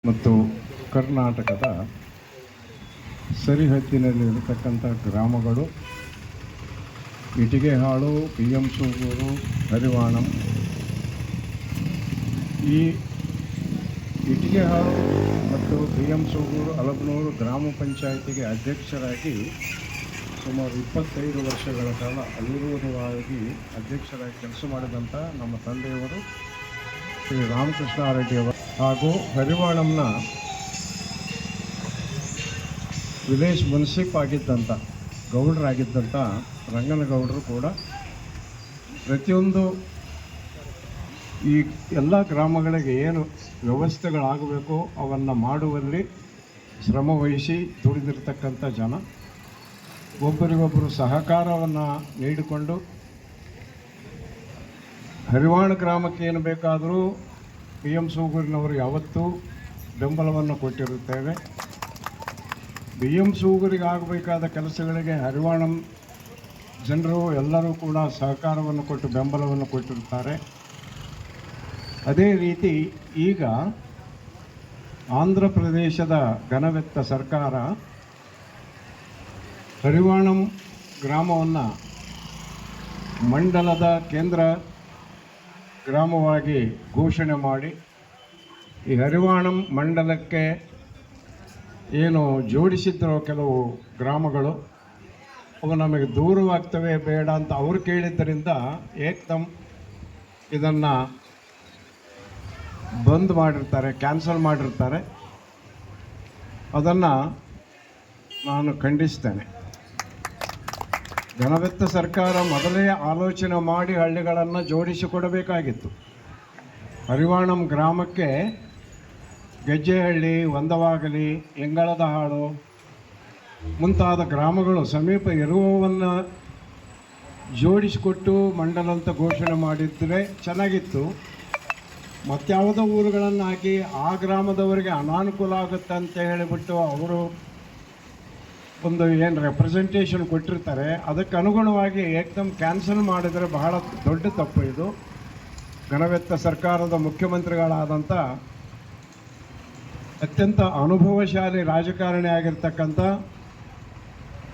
ಮತ್ತು ಕರ್ನಾಟಕದ ಸರಿಹದ್ದಿನಲ್ಲಿರತಕ್ಕಂಥ ಗ್ರಾಮಗಳು ಇಟಿಗೆಹಾಳು, PM ಸೂಗೂರು, ಹರಿವಾಣಂ. ಈ ಇಟಿಗೆಹಾಳು ಮತ್ತು PM ಸೂಗೂರು, ಅಲಬನೂರು ಗ್ರಾಮ ಪಂಚಾಯಿತಿಗೆ ಅಧ್ಯಕ್ಷರಾಗಿ ಸುಮಾರು 25 ವರ್ಷಗಳ ಕಾಲ ಅವಿರೋಧವಾಗಿ ಅಧ್ಯಕ್ಷರಾಗಿ ಕೆಲಸ ಮಾಡಿದಂಥ ನಮ್ಮ ತಂದೆಯವರು ಶ್ರೀ ರಾಮಕೃಷ್ಣಾರೆಡ್ಡಿಯವರು ಹಾಗೂ ಹರಿವಾಣಂನ ವಿಲೇಜ್ ಮುನ್ಸಿಪ್ ಆಗಿದ್ದಂಥ ಗೌಡರಾಗಿದ್ದಂಥ ರಂಗನಗೌಡರು ಕೂಡ ಪ್ರತಿಯೊಂದು ಈ ಎಲ್ಲ ಗ್ರಾಮಗಳಿಗೆ ಏನು ವ್ಯವಸ್ಥೆಗಳಾಗಬೇಕು ಅವನ್ನು ಮಾಡುವಲ್ಲಿ ಶ್ರಮವಹಿಸಿ ದುಡಿದಿರ್ತಕ್ಕಂಥ ಜನ. ಒಬ್ಬರಿಗೊಬ್ಬರು ಸಹಕಾರವನ್ನು ನೀಡಿಕೊಂಡು ಹರಿವಾಣ ಗ್ರಾಮಕ್ಕೆ ಏನು ಬೇಕಾದರೂ PM ಸೂಗೂರಿನವರು ಯಾವತ್ತೂ ಬೆಂಬಲವನ್ನು ಕೊಟ್ಟಿರುತ್ತೇವೆ. PM ಸೂಗೂರಿಗೆ ಆಗಬೇಕಾದ ಕೆಲಸಗಳಿಗೆ ಹರಿವಾಣಂ ಜನರು ಎಲ್ಲರೂ ಕೂಡ ಸಹಕಾರವನ್ನು ಕೊಟ್ಟು ಬೆಂಬಲವನ್ನು ಕೊಟ್ಟಿರುತ್ತಾರೆ. ಅದೇ ರೀತಿ ಈಗ ಆಂಧ್ರ ಪ್ರದೇಶದ ಘನವೆತ್ತ ಸರ್ಕಾರ ಹರಿವಾಣಂ ಗ್ರಾಮವನ್ನು ಮಂಡಲದ ಕೇಂದ್ರ ಗ್ರಾಮವಾಗಿ ಘೋಷಣೆ ಮಾಡಿ ಈ ಹರಿವಾಣಂ ಮಂಡಲಕ್ಕೆ ಏನು ಜೋಡಿಸಿದ್ದರೋ ಕೆಲವು ಗ್ರಾಮಗಳು ಅವು ನಮಗೆ ದೂರವಾಗ್ತವೆ ಬೇಡ ಅಂತ ಅವರು ಕೇಳಿದ್ದರಿಂದ ಏಕ್ದಮ್ ಇದನ್ನು ಬಂದ್ ಮಾಡಿರ್ತಾರೆ, ಕ್ಯಾನ್ಸಲ್ ಮಾಡಿರ್ತಾರೆ. ಅದನ್ನು ನಾನು ಖಂಡಿಸ್ತೇನೆ. ಘನವೆತ್ತ ಸರ್ಕಾರ ಮೊದಲೇ ಆಲೋಚನೆ ಮಾಡಿ ಹಳ್ಳಿಗಳನ್ನು ಜೋಡಿಸಿಕೊಡಬೇಕಾಗಿತ್ತು. ಹರಿವಾಣಂ ಗ್ರಾಮಕ್ಕೆ ಗೆಜ್ಜೆಹಳ್ಳಿ, ಒಂದವಾಗಲಿ, ಎಂಗಳದ ಹಾಳು ಮುಂತಾದ ಗ್ರಾಮಗಳು ಸಮೀಪ ಇರುವವನ್ನು ಜೋಡಿಸಿಕೊಟ್ಟು ಮಂಡಲ ಅಂತ ಘೋಷಣೆ ಮಾಡಿದ್ದರೆ ಚೆನ್ನಾಗಿತ್ತು. ಮತ್ಯಾವುದೋ ಊರುಗಳನ್ನು ಹಾಕಿ ಆ ಗ್ರಾಮದವರಿಗೆ ಅನಾನುಕೂಲ ಆಗುತ್ತೆ ಅಂತ ಹೇಳಿಬಿಟ್ಟು ಅವರು ಒಂದು ಏನು ರೆಪ್ರೆಸೆಂಟೇಷನ್ ಕೊಟ್ಟಿರ್ತಾರೆ, ಅದಕ್ಕೆ ಅನುಗುಣವಾಗಿ ಏಕ್ದಮ್ ಕ್ಯಾನ್ಸಲ್ ಮಾಡಿದರೆ ಬಹಳ ದೊಡ್ಡ ತಪ್ಪು. ಇದು ಘನವೆತ್ತ ಸರ್ಕಾರದ ಮುಖ್ಯಮಂತ್ರಿಗಳಾದಂಥ ಅತ್ಯಂತ ಅನುಭವಶಾಲಿ ರಾಜಕಾರಣಿ ಆಗಿರ್ತಕ್ಕಂಥ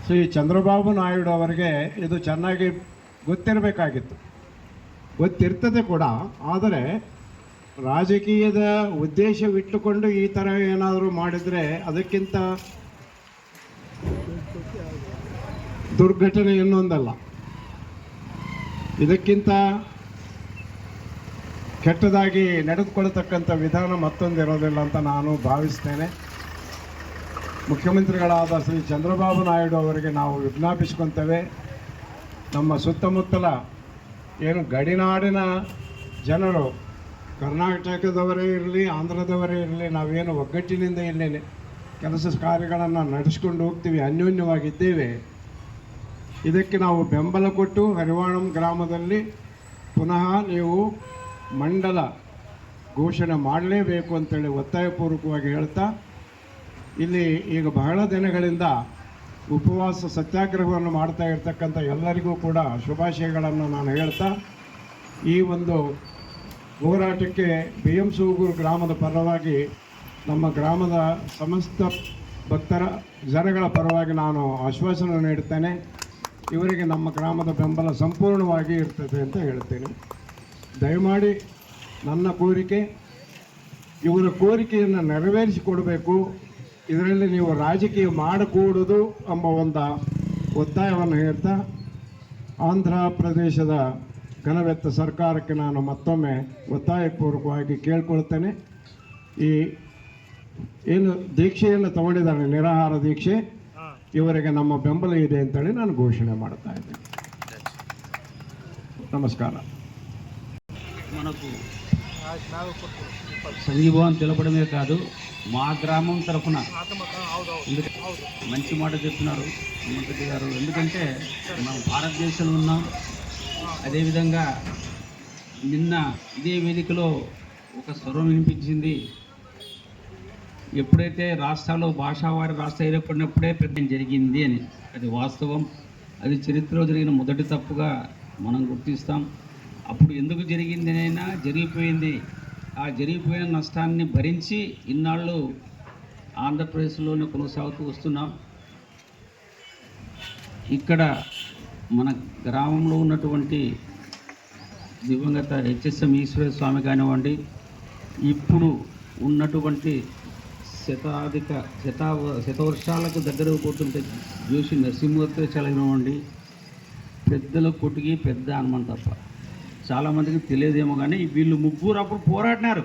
ಶ್ರೀ ಚಂದ್ರಬಾಬು ನಾಯ್ಡು ಅವರಿಗೆ ಇದು ಚೆನ್ನಾಗಿ ಗೊತ್ತಿರಬೇಕಾಗಿತ್ತು. ಗೊತ್ತಿರ್ತದೆ ಕೂಡ. ಆದರೆ ರಾಜಕೀಯದ ಉದ್ದೇಶವಿಟ್ಟುಕೊಂಡು ಈ ಥರ ಏನಾದರೂ ಮಾಡಿದರೆ ಅದಕ್ಕಿಂತ ದುರ್ಘಟನೆ ಇನ್ನೊಂದಲ್ಲ. ಇದಕ್ಕಿಂತ ಕೆಟ್ಟದಾಗಿ ನಡೆದುಕೊಳ್ಳತಕ್ಕಂಥ ವಿಧಾನ ಮತ್ತೊಂದಿರೋದಿಲ್ಲ ಅಂತ ನಾನು ಭಾವಿಸ್ತೇನೆ. ಮುಖ್ಯಮಂತ್ರಿಗಳಾದ ಶ್ರೀ ಚಂದ್ರಬಾಬು ನಾಯ್ಡು ಅವರಿಗೆ ನಾವು ವಿಜ್ಞಾಪಿಸ್ಕೊತೇವೆ. ನಮ್ಮ ಸುತ್ತಮುತ್ತಲ ಏನು ಗಡಿನಾಡಿನ ಜನರು, ಕರ್ನಾಟಕದವರೇ ಇರಲಿ, ಆಂಧ್ರದವರೇ ಇರಲಿ, ನಾವೇನು ಒಗ್ಗಟ್ಟಿನಿಂದ ಇಲ್ಲಿ ಕೆಲಸ ಕಾರ್ಯಗಳನ್ನು ನಡೆಸ್ಕೊಂಡು ಹೋಗ್ತೀವಿ, ಅನ್ಯೋನ್ಯವಾಗಿದ್ದೇವೆ. ಇದಕ್ಕೆ ನಾವು ಬೆಂಬಲ ಕೊಟ್ಟು ಹರಿವಾಣಂ ಗ್ರಾಮದಲ್ಲಿ ಪುನಃ ನೀವು ಮಂಡಲ ಘೋಷಣೆ ಮಾಡಲೇಬೇಕು ಅಂತೇಳಿ ಒತ್ತಾಯಪೂರ್ವಕವಾಗಿ ಹೇಳ್ತಾ, ಇಲ್ಲಿ ಈಗ ಬಹಳ ದಿನಗಳಿಂದ ಉಪವಾಸ ಸತ್ಯಾಗ್ರಹವನ್ನು ಮಾಡ್ತಾ ಇರ್ತಕ್ಕಂಥ ಎಲ್ಲರಿಗೂ ಕೂಡ ಶುಭಾಶಯಗಳನ್ನು ನಾನು ಹೇಳ್ತಾ, ಈ ಒಂದು ಹೋರಾಟಕ್ಕೆ PM ಸೂಗೂರು ಗ್ರಾಮದ ಪರವಾಗಿ, ನಮ್ಮ ಗ್ರಾಮದ ಸಮಸ್ತ ಭಕ್ತರ ಜನಗಳ ಪರವಾಗಿ ನಾನು ಆಶ್ವಾಸನೆ ನೀಡುತ್ತೇನೆ. ಇವರಿಗೆ ನಮ್ಮ ಗ್ರಾಮದ ಬೆಂಬಲ ಸಂಪೂರ್ಣವಾಗಿ ಇರ್ತದೆ ಅಂತ ಹೇಳ್ತೇನೆ. ದಯಮಾಡಿ ನನ್ನ ಕೋರಿಕೆ, ಇವರ ಕೋರಿಕೆಯನ್ನು ನೆರವೇರಿಸಿಕೊಡಬೇಕು. ಇದರಲ್ಲಿ ನೀವು ರಾಜಕೀಯ ಮಾಡಕೂಡದು ಎಂಬ ಒಂದು ಒತ್ತಾಯವನ್ನು ಹೇಳ್ತಾ, ಆಂಧ್ರ ಪ್ರದೇಶದ ಘನವೆತ್ತ ಸರ್ಕಾರಕ್ಕೆ ನಾನು ಮತ್ತೊಮ್ಮೆ ಒತ್ತಾಯಪೂರ್ವಕವಾಗಿ ಕೇಳ್ಕೊಳ್ತೇನೆ. ಈ ಏನು ದೀಕ್ಷೆಯನ್ನು ತಗೊಂಡಿದ್ದಾರೆ, ನಿರಾಹಾರ ದೀಕ್ಷೆ, ಇವರಿಗೆ ನಮ್ಮ ಬೆಂಬಲ ಇದೆ ಅಂತೇಳಿ ನಾನು ఘోషಣೆ ಮಾಡ್ತಾ ಇದ್ದೇನೆ. నమస్కార. మనకు సంఘీభావం తెలపడమే కాదు, మా గ్రామం తరఫున మంచి మాట చెప్తున్నారు మంత్రి గారు. ఎందుకంటే మనం భారతదేశంలో ఉన్నాం. అదేవిధంగా నిన్న ఇదే వేదికలో ఒక స్వరం వినిపించింది. ఎప్పుడైతే రాష్ట్రాల్లో భాషావారి రాష్ట్ర ఏర్పడినప్పుడే పెద్ద జరిగింది అని. అది వాస్తవం. అది చరిత్రలో జరిగిన మొదటి తప్పుగా మనం గుర్తిస్తాం. అప్పుడు ఎందుకు జరిగిందనైనా జరిగిపోయింది. ఆ జరిగిపోయిన నష్టాన్ని భరించి ఇన్నాళ్ళు ఆంధ్రప్రదేశ్లోనే కొనసాగుతూ వస్తున్నాం. ఇక్కడ మన గ్రామంలో ఉన్నటువంటి దివంగత హెచ్ఎస్ఎం ఈశ్వర స్వామి కానివ్వండి, ఇప్పుడు ఉన్నటువంటి శతవర్షాలకు దగ్గర పోతుంటే జోషి నరసింహూర్తి చలనివ్వండి, పెద్దల కొట్టుకి పెద్ద హనుమాన్ తప్ప చాలామందికి తెలియదేమో. కానీ వీళ్ళు ముగ్గురు అప్పుడు పోరాడినారు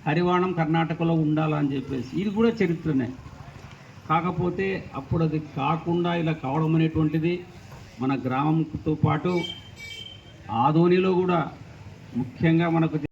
హరివాణం కర్ణాటకలో ఉండాలని చెప్పేసి. ఇది కూడా చరిత్రనే. కాకపోతే అప్పుడు అది కాకుండా ఇలా కావడం అనేటువంటిది మన గ్రామంతో పాటు ఆదోనిలో కూడా ముఖ్యంగా మనకు